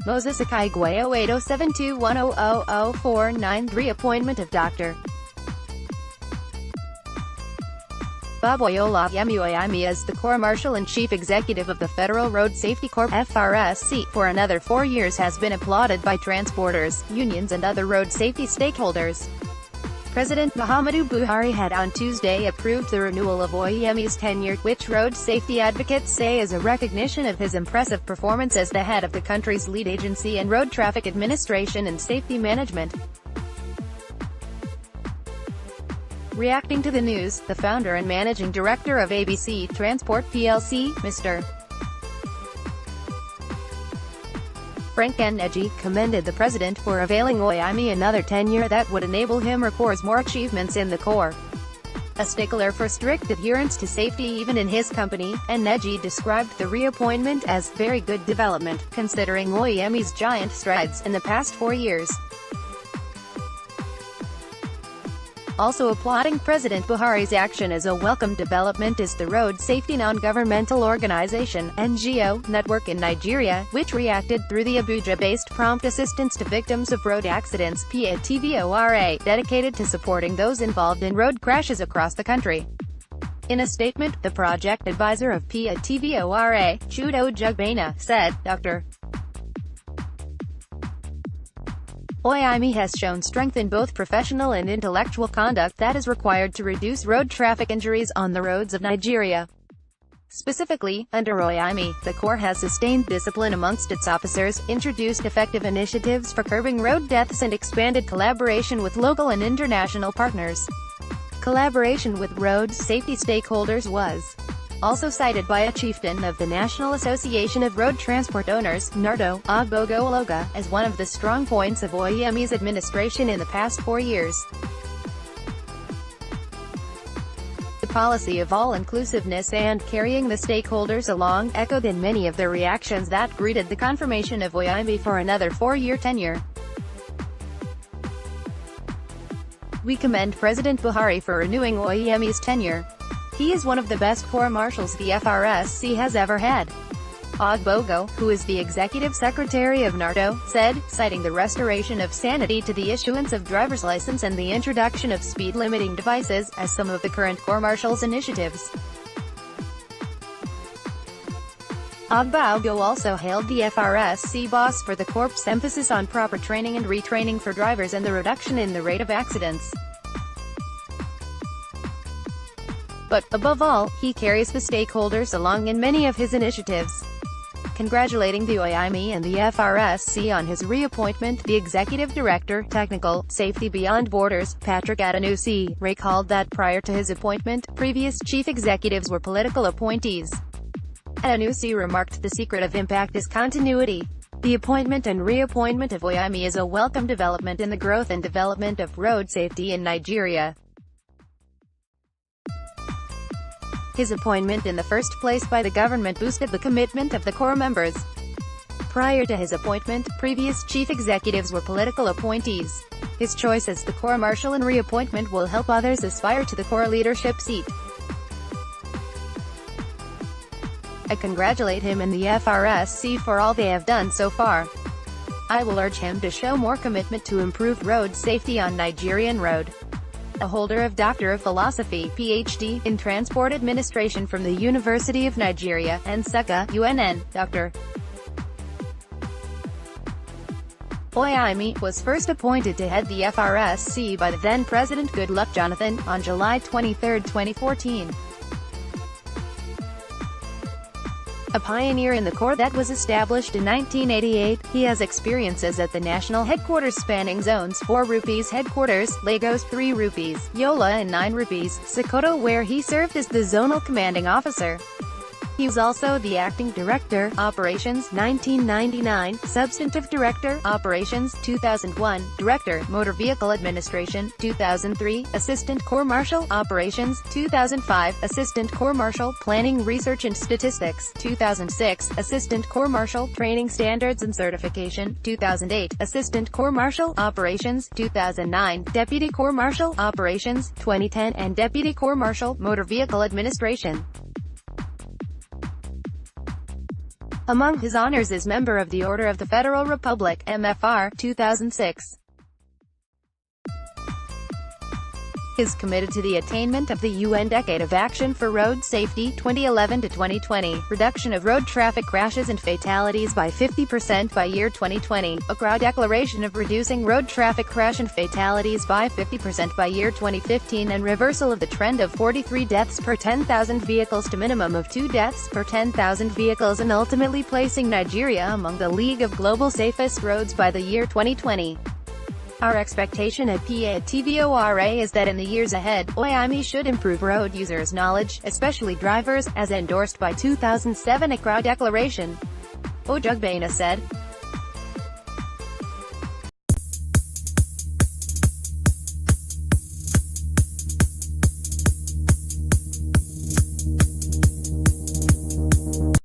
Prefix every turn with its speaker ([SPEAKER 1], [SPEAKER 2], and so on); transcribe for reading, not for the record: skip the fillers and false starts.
[SPEAKER 1] Moses Akaigwe 080721000493 Appointment of Dr. Boboye Olayemi Oyeyemi as the Corps Marshal and Chief Executive of the Federal Road Safety Corps (FRSC) for another 4 years has been applauded by transporters, unions and other road safety stakeholders. President Muhammadu Buhari had on Tuesday approved the renewal of Oyeyemi's tenure, which road safety advocates say is a recognition of his impressive performance as the head of the country's lead agency in road traffic administration and safety management. Reacting to the news, the founder and managing director of ABC Transport plc, Mr. Frank Neji, commended the president for availing Oyeyemi another tenure that would enable him record more achievements in the Corps. A stickler for strict adherence to safety even in his company, and Neji described the reappointment as very good development, considering Oyeyemi's giant strides in the past 4 years. Also applauding President Buhari's action as a welcome development is the Road Safety Non-Governmental Organization (NGO) network in Nigeria, which reacted through the Abuja-based Prompt Assistance to Victims of Road Accidents (PATVORA), dedicated to supporting those involved in road crashes across the country. In a statement, the project advisor of PATVORA, Chudo Jugbana, said, Dr. Oyeyemi has shown strength in both professional and intellectual conduct that is required to reduce road traffic injuries on the roads of Nigeria. Specifically, under Oyeyemi, the Corps has sustained discipline amongst its officers, introduced effective initiatives for curbing road deaths and expanded collaboration with local and international partners. Collaboration with road safety stakeholders was also cited by a chieftain of the National Association of Road Transport Owners, NARTO, Boboye Olayemi, as one of the strong points of Oyeyemi's administration in the past 4 years. The policy of all-inclusiveness and carrying the stakeholders along echoed in many of the reactions that greeted the confirmation of Oyeyemi for another 4-year tenure. We commend President Buhari for renewing Oyeyemi's tenure. He is one of the best Corps Marshals the FRSC has ever had. Boboye, who is the executive secretary of NARTO, said, citing the restoration of sanity to the issuance of driver's license and the introduction of speed-limiting devices, as some of the current Corps Marshals' initiatives. Boboye also hailed the FRSC boss for the Corps' emphasis on proper training and retraining for drivers and the reduction in the rate of accidents. But, above all, he carries the stakeholders along in many of his initiatives. Congratulating the Oyeyemi and the FRSC on his reappointment, the Executive Director, Technical Safety Beyond Borders, Patrick Adenusi, recalled that prior to his appointment, previous chief executives were political appointees. Adenusi remarked the secret of impact is continuity. The appointment and reappointment of Oyeyemi is a welcome development in the growth and development of road safety in Nigeria. His appointment in the first place by the government boosted the commitment of the Corps members. Prior to his appointment, previous chief executives were political appointees. His choice as the Corps Marshal and reappointment will help others aspire to the Corps leadership seat. I congratulate him and the FRSC for all they have done so far. I will urge him to show more commitment to improve road safety on Nigerian road. A holder of Doctor of Philosophy, Ph.D., in Transport Administration from the University of Nigeria, Nsukka, UNN, Dr. Oyeyemi was first appointed to head the FRSC by the then-President Goodluck Jonathan, on July 23, 2014. A pioneer in the Corps that was established in 1988, he has experiences at the national headquarters spanning zones 4 rupees headquarters, Lagos 3 rupees, Yola and 9 rupees, Sokoto where he served as the zonal commanding officer. He was also the Acting Director, Operations 1999, Substantive Director, Operations 2001, Director, Motor Vehicle Administration 2003, Assistant Corps Marshal, Operations 2005, Assistant Corps Marshal, Planning Research and Statistics 2006, Assistant Corps Marshal, Training Standards and Certification 2008, Assistant Corps Marshal, Operations 2009, Deputy Corps Marshal, Operations 2010 and Deputy Corps Marshal, Motor Vehicle Administration. Among his honors is Member of the Order of the Federal Republic, MFR, 2006. Is committed to the attainment of the UN Decade of Action for Road Safety, 2011 to 2020, reduction of road traffic crashes and fatalities by 50% by year 2020, Accra Declaration of reducing road traffic crash and fatalities by 50% by year 2015, and reversal of the trend of 43 deaths per 10,000 vehicles to minimum of 2 deaths per 10,000 vehicles, and ultimately placing Nigeria among the League of Global Safest Roads by the year 2020. Our expectation at TVORA is that in the years ahead, Oyeyemi should improve road users' knowledge, especially drivers, as endorsed by 2007 Accra Declaration, Ojugbena said.